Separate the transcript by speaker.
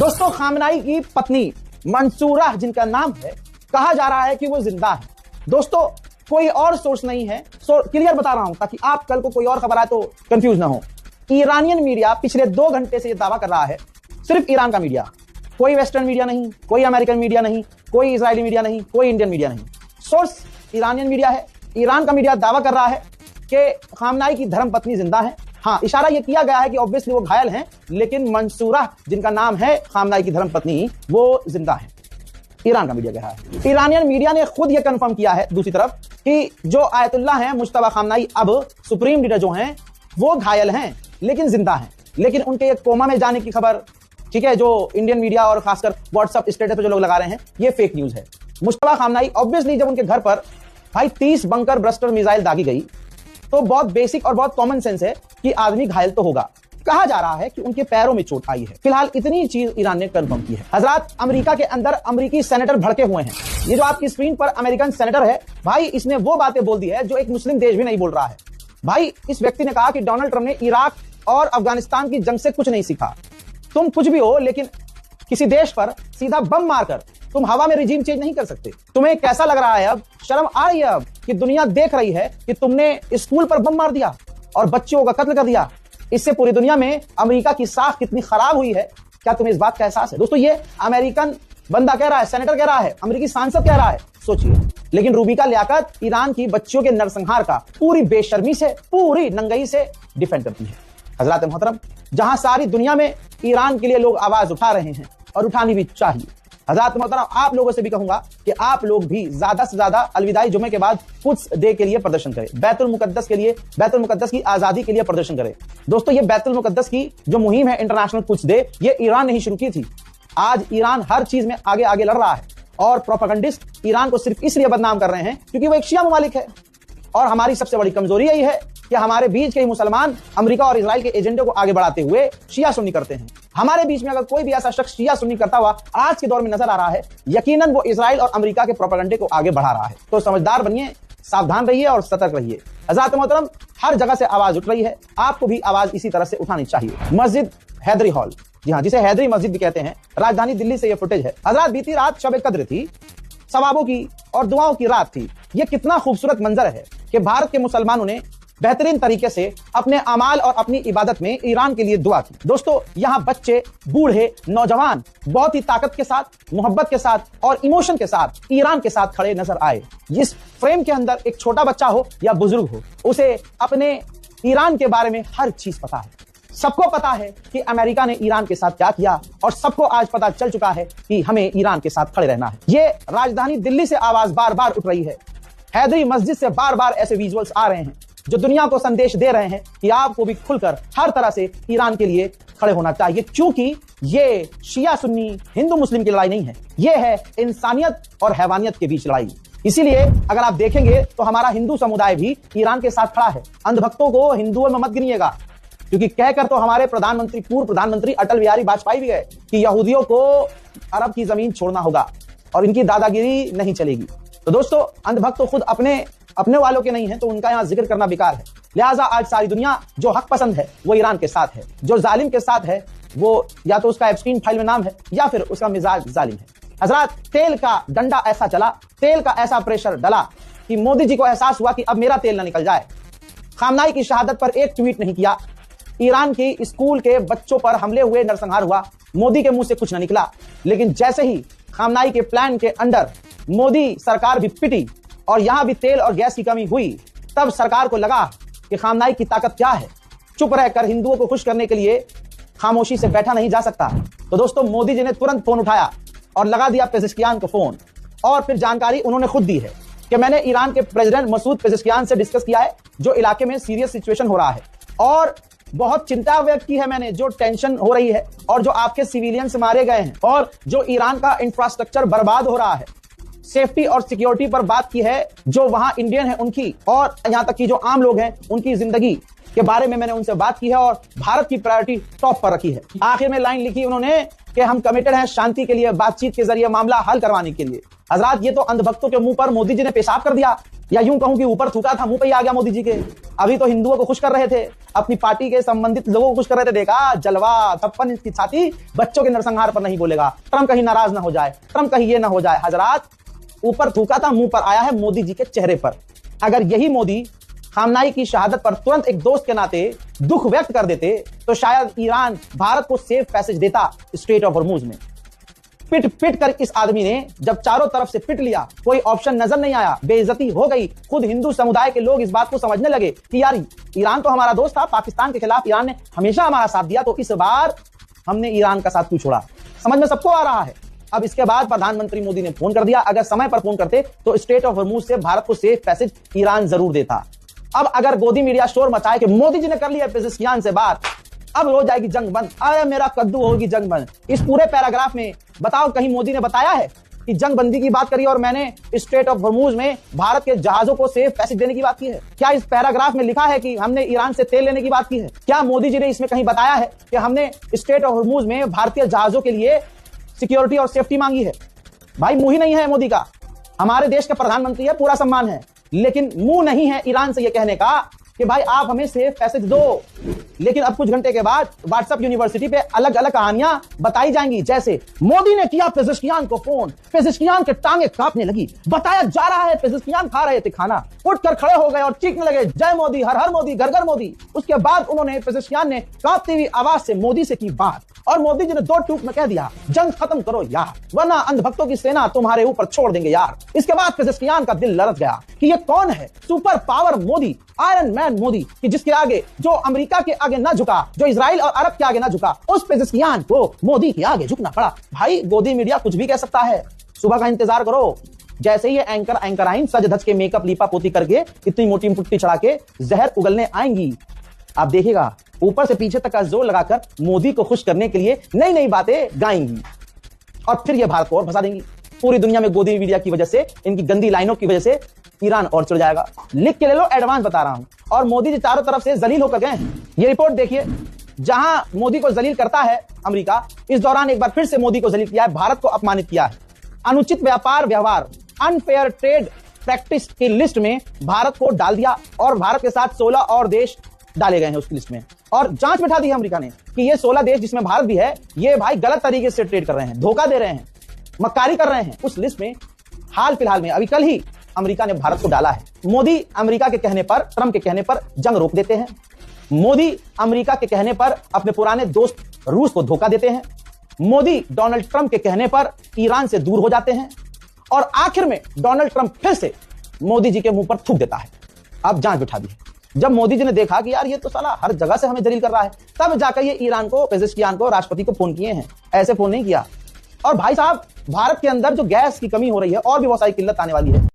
Speaker 1: दोस्तों, खामनाई की पत्नी मंसूरा जिनका नाम है, कहा जा रहा है कि वो जिंदा है। दोस्तों, कोई और सोर्स नहीं है, क्लियर बता रहा हूं ताकि आप कल को कोई और खबर आए तो कंफ्यूज ना हो। ईरानियन मीडिया पिछले 2 घंटे से यह दावा कर रहा है, सिर्फ ईरान का मीडिया, कोई वेस्टर्न मीडिया नहीं, कोई अमेरिकन मीडिया नहीं, कोई इजरायली मीडिया नहीं, कोई इंडियन मीडिया नहीं, सोर्स ईरानियन मीडिया है। ईरान का मीडिया दावा कर रहा है कि खामनाई की धर्मपत्नी जिंदा है। हाँ, इशारा यह किया गया है कि ऑब्वियसली वो घायल हैं, लेकिन मंसूरा जिनका नाम है खामनाई की धर्मपत्नी, वो जिंदा है। ईरान का मीडिया कह रहा है। ईरानियन मीडिया ने खुद यह कंफर्म किया है दूसरी तरफ कि जो आयतुल्लाह हैं मुज्तबा खामनाई, अब सुप्रीम लीडर जो हैं, वो घायल हैं लेकिन जिंदा हैं। लेकिन उनके एक कोमा में जाने की खबर, ठीक है, जो इंडियन मीडिया और खासकर व्हाट्सएप स्टेटस पे जो लोग लगा रहे हैं, ये फेक न्यूज है। मुज्तबा खामनाई ऑब्वियसली जब उनके घर पर भाई 30 बंकर ब्रस्टर मिसाइल दागी गई तो बहुत बेसिक और बहुत कॉमन सेंस है कि आदमी घायल तो होगा। कहा जा रहा है कि उनके पैरों में चोट आई है। फिलहाल इतनी चीज ईरान ने कंफर्म की है। हजरात, अमेरिका के अंदर अमेरिकी सेनेटर भड़के हुए हैं। ये जो आपकी स्क्रीन पर अमेरिकन सेनेटर है, भाई इसने वो बातें बोल दी है जो एक मुस्लिम देश भी नहीं बोल रहा है। भाई इस व्यक्ति ने कहा कि डोनाल्ड ट्रंप ने इराक और अफगानिस्तान की जंग से कुछ नहीं सीखा। तुम कुछ भी हो, लेकिन किसी देश पर सीधा बम मारकर तुम हवा में रिजीम चेंज नहीं कर सकते। तुम्हें कैसा लग रहा है? अब शर्म आ रही है अब कि दुनिया देख रही है कि तुमने स्कूल पर बम मार दिया और बच्चों का कत्ल कर दिया। इससे पूरी दुनिया में अमेरिका की साख कितनी खराब हुई है, क्या तुम्हें इस बात का एहसास है? दोस्तों, ये अमेरिकन बंदा कह रहा है, सेनेटर कह रहा है, अमेरिकी सांसद कह रहा है, सोचिए। लेकिन रूबिका लियाकत ईरान की बच्चियों के नरसंहार का पूरी बेशर्मी से, पूरी नंगई से डिफेंड करती है। हजरात मोहतरम, जहां सारी दुनिया में ईरान के लिए लोग आवाज उठा रहे हैं और उठानी भी चाहिए। हजरात मोहतरम, आप लोगों से भी कहूंगा कि आप लोग भी ज्यादा से ज्यादा अलविदाई जुमे के बाद कुछ डे के लिए प्रदर्शन करें, बैतुल मुकद्दस के लिए, बैतुल मुकद्दस की आजादी के लिए प्रदर्शन करें। दोस्तों, ये बैतुल मुकद्दस की जो मुहिम है इंटरनेशनल कुछ डे, ये ईरान ने ही शुरू की थी। आज ईरान हर चीज में आगे आगे लड़ रहा है और प्रोपेगेंडिस्ट ईरान को सिर्फ इसलिए बदनाम कर रहे हैं क्योंकि वो एक शिया ममालिक है। और हमारी सबसे बड़ी कमजोरी यही है कि हमारे बीच के ही मुसलमान अमेरिका और इजराइल के एजेंडे को आगे बढ़ाते हुए शिया सुन्नी करते हैं। हमारे बीच में अगर कोई भी ऐसा शख्स शिया सुन्नी करता हुआ आज के दौर में नजर आ रहा है, यकीनन वो इजराइल और अमेरिका के प्रोपेगेंडे को आगे बढ़ा रहा है। तो समझदार बनिए, सावधान रहिए और सतर्क रहिए। हज़रात मोहतरम, हर जगह से आवाज उठ रही है, आपको भी आवाज इसी तरह से उठानी चाहिए। मस्जिद हैदरी हॉल, जी हाँ, जिसे हैदरी मस्जिद भी कहते हैं, राजधानी दिल्ली से यह फुटेज है। हज़रात, बीती रात शब कद्र थी, सवाबों की और दुआओं की रात थी। यह कितना खूबसूरत मंजर है कि भारत के मुसलमानों ने बेहतरीन तरीके से अपने अमाल और अपनी इबादत में ईरान के लिए दुआ की। दोस्तों, यहाँ बच्चे, बूढ़े, नौजवान बहुत ही ताकत के साथ, मोहब्बत के साथ और इमोशन के साथ ईरान के साथ खड़े नजर आए। इस फ्रेम के अंदर एक छोटा बच्चा हो या बुजुर्ग हो, उसे अपने ईरान के बारे में हर चीज पता है। सबको पता है कि अमेरिका ने ईरान के साथ क्या किया और सबको आज पता चल चुका है कि हमें ईरान के साथ खड़े रहना है। ये राजधानी दिल्ली से आवाज बार बार उठ रही है। हैदरी मस्जिद से बार बार ऐसे विजुअल्स आ रहे हैं जो दुनिया को संदेश दे रहे हैं कि आपको भी खुलकर हर तरह से ईरान के लिए खड़े होना चाहिए, क्योंकि ये शिया सुन्नी, हिंदू मुस्लिम की लड़ाई नहीं है, ये है इंसानियत और हैवानियत के बीच लड़ाई। इसीलिए अगर आप देखेंगे तो हमारा हिंदू समुदाय भी ईरान के साथ खड़ा है। अंधभक्तों को हिंदुओं में मत गिनिएगा, क्योंकि कहकर तो हमारे प्रधानमंत्री, पूर्व प्रधानमंत्री अटल बिहारी वाजपेयी भी गए कि यहूदियों को अरब की जमीन छोड़ना होगा और इनकी दादागिरी नहीं चलेगी। तो दोस्तों, अंधभक्त तो खुद अपने वालों के नहीं है, तो उनका यहाँ जिक्र करना बेकार है। लिहाजा आज सारी दुनिया जो हक पसंद है वो ईरान के साथ है, जो जालिम के साथ है वो या तो उसका एप्स्टीन फाइल में नाम है या फिर उसका मिजाज जालिम है। हजरात, तेल का डंडा ऐसा चला, तेल का ऐसा प्रेशर डला कि मोदी जी को एहसास हुआ कि अब मेरा तेल ना निकल जाए। खामनाई की शहादत पर एक ट्वीट नहीं किया, ईरान की स्कूल के बच्चों पर हमले हुए, नरसंहार हुआ, मोदी के मुंह से कुछ न निकला। लेकिन जैसे ही खामनाई के प्लान के अंडर मोदी सरकार भी पिटी और यहां भी तेल और गैस की कमी हुई, तब सरकार को लगा कि खामनाई की ताकत क्या है। चुप रहकर हिंदुओं को खुश करने के लिए खामोशी से बैठा नहीं जा सकता। तो दोस्तों, मोदी जी ने तुरंत फोन उठाया और लगा दिया पेजेश्कियान को फोन, और फिर जानकारी उन्होंने खुद दी है कि मैंने ईरान के प्रेसिडेंट मसूद पेजेश्कियान से डिस्कस किया है, जो इलाके में सीरियस सिचुएशन हो रहा है, और बहुत चिंता व्यक्त की है मैंने, जो टेंशन हो रही है और जो आपके सिविलियंस मारे गए हैं और जो ईरान का इंफ्रास्ट्रक्चर बर्बाद हो रहा है। सेफ्टी और सिक्योरिटी पर बात की है, जो वहां इंडियन है उनकी, और यहां तक कि जो आम लोग हैं उनकी जिंदगी के बारे में मैंने उनसे बात की है और भारत की प्रायोरिटी टॉप पर रखी है। आखिर में लाइन लिखी उन्होंने कि हम कमिटेड हैं शांति के लिए, बातचीत के जरिए मामला हल करवाने के लिए। हजरात, ये तो अंधभक्तों के मुंह पर मोदी जी ने पेशाब कर दिया या यूं कहूं कि ऊपर थूका था मुंह पे ही आ गया मोदी जी के। अभी तो हिंदुओं को खुश कर रहे थे, अपनी पार्टी के संबंधित लोगों को खुश कर रहे थे। देखा जलवा, 56 इंच की छाती, बच्चों के नरसंहार पर नहीं बोलेगा, ट्रंप कहीं नाराज ना हो जाए, ट्रंप कहीं ये ना हो जाए। हजरात, ऊपर थूका था मुंह पर आया है मोदी जी के चेहरे पर। अगर यही मोदी खामनाई की शहादत पर तुरंत एक दोस्त के नाते दुख व्यक्त कर देते तो शायद ईरान भारत को सेफ पैसेज देता स्ट्रेट ऑफ हॉर्मुज में। पिट पिट कर इस आदमी ने जब चारों तरफ से पिट लिया, कोई ऑप्शन नजर नहीं आया, बेइज्जती हो गई। खुद हिंदू समुदाय के लोग इस बात को समझने लगे कि यार ईरान तो हमारा दोस्त था, पाकिस्तान के खिलाफ ईरान ने हमेशा हमारा साथ दिया, तो इस बार हमने ईरान का साथ क्यों छोड़ा। समझ में सबको आ रहा है। अब इसके बाद प्रधानमंत्री मोदी ने फोन कर दिया। अगर समय पर फोन करते तो स्ट्रेट ऑफ हॉर्मुज से भारत को सेफ पैसेज ईरान जरूर देता। अब अगर गोदी मीडिया शोर मचाए कि मोदी जी ने कर लिया पेजेशिकियान से बात, अब हो जाएगी जंग बंद, अरे मेरा कद्दू होगी जंग बंद। इस पूरे पैराग्राफ में बताओ कहीं मोदी ने बताया है कि जंग बंदी की बात करी और मैंने स्ट्रेट ऑफ हॉर्मुज में भारत के जहाजों को सेफ पैसेज देने की बात की है? क्या इस पैराग्राफ में लिखा है कि हमने ईरान से तेल लेने की बात की है? क्या मोदी जी ने इसमें कहीं बताया है कि हमने स्ट्रेट ऑफ हॉर्मुज में भारतीय जहाजों के लिए सिक्योरिटी और सेफ्टी मांगी है? भाई मुंह ही नहीं है मोदी का। हमारे देश के प्रधानमंत्री है, पूरा सम्मान है, लेकिन मुंह नहीं है ईरान से यह कहने का कि भाई आप हमें सेफ पैसेज दो। लेकिन अब कुछ घंटे के बाद व्हाट्सएप यूनिवर्सिटी पे अलग अलग कहानियां बताई जाएंगी, जैसे मोदी ने किया पेजेशिकियान को फोन, पेजेशिकियान के टांगे कांपने लगी, बताया जा रहा है पेजेशिकियान खा रहे थे खाना, उठकर खड़े हो गए और चीखने लगे जय मोदी, हर हर मोदी, घर घर मोदी। उसके बाद उन्होंने पेजेशिकियान ने कांपती हुई आवाज से मोदी से की बात और मोदी जी ने 2 टूक में कह दिया जंग खत्म करो यार, वरना अंधभक्तों की सेना तुम्हारे ऊपर छोड़ देंगे यार। इसके बाद पेजेशिकियान का दिल लड़क गया कि ये कौन है, super power Modi, iron man Modi, कि जिसके आगे, जो अमेरिका के आगे ना झुका, जो इजराइल और अरब के आगे ना झुका, उस पेजेशिकियान को मोदी के आगे झुकना पड़ा। भाई गोदी मीडिया कुछ भी कह सकता है, सुबह का इंतजार करो। जैसे ही एंकर आइन सज धज के मेकअप लीपा पोती करके इतनी मोटी पुट्टी चढ़ा के जहर उगलने आएंगी, आप देखिएगा ऊपर से पीछे तक का जोर लगाकर मोदी को खुश करने के लिए नई नई बातें गाएंगी और फिर ये भारत को और फंसा देंगी। पूरी दुनिया में गोदी मीडिया की वजह से, इनकी गंदी लाइनों की वजह से ईरान और चढ़ जाएगा। लिख के ले लो, एडवांस बता रहा हूं। और मोदी जी चारों तरफ से जलील होकर गए हैं। ये रिपोर्ट देखिए, जहां मोदी को जलील करता है अमेरिका, इस दौरान एक बार फिर से मोदी को जलील किया है, भारत को अपमानित किया है। अनुचित व्यापार व्यवहार, अनफेयर ट्रेड प्रैक्टिस की लिस्ट में भारत को डाल दिया और भारत के साथ 16 और देश डाले गए हैं उस लिस्ट में। और जांच बिठा दी है अमेरिका ने कि ये 16 देश जिसमें भारत भी है, ये भाई गलत तरीके से ट्रेड कर रहे हैं, धोखा दे रहे हैं, मक्कारी कर रहे हैं। उस लिस्ट में हाल फिलहाल में अभी कल ही अमेरिका ने भारत को डाला है। मोदी अमेरिका के कहने पर, ट्रंप के कहने पर जंग रोक देते हैं। मोदी अमेरिका के कहने पर अपने पुराने दोस्त रूस को धोखा देते हैं। मोदी डोनाल्ड ट्रंप के कहने पर ईरान से दूर हो जाते हैं और आखिर में डोनाल्ड ट्रंप फिर से मोदी जी के मुंह पर थूक देता है। अब जांच बिठा दी। जब मोदी जी ने देखा कि यार ये तो साला हर जगह से हमें जलील कर रहा है, तब जाकर ये ईरान को, पेजेशिकियान को, राष्ट्रपति को फोन किए हैं, ऐसे फोन नहीं किया। और भाई साहब, भारत के अंदर जो गैस की कमी हो रही है और भी बहुत सारी किल्लत आने वाली है।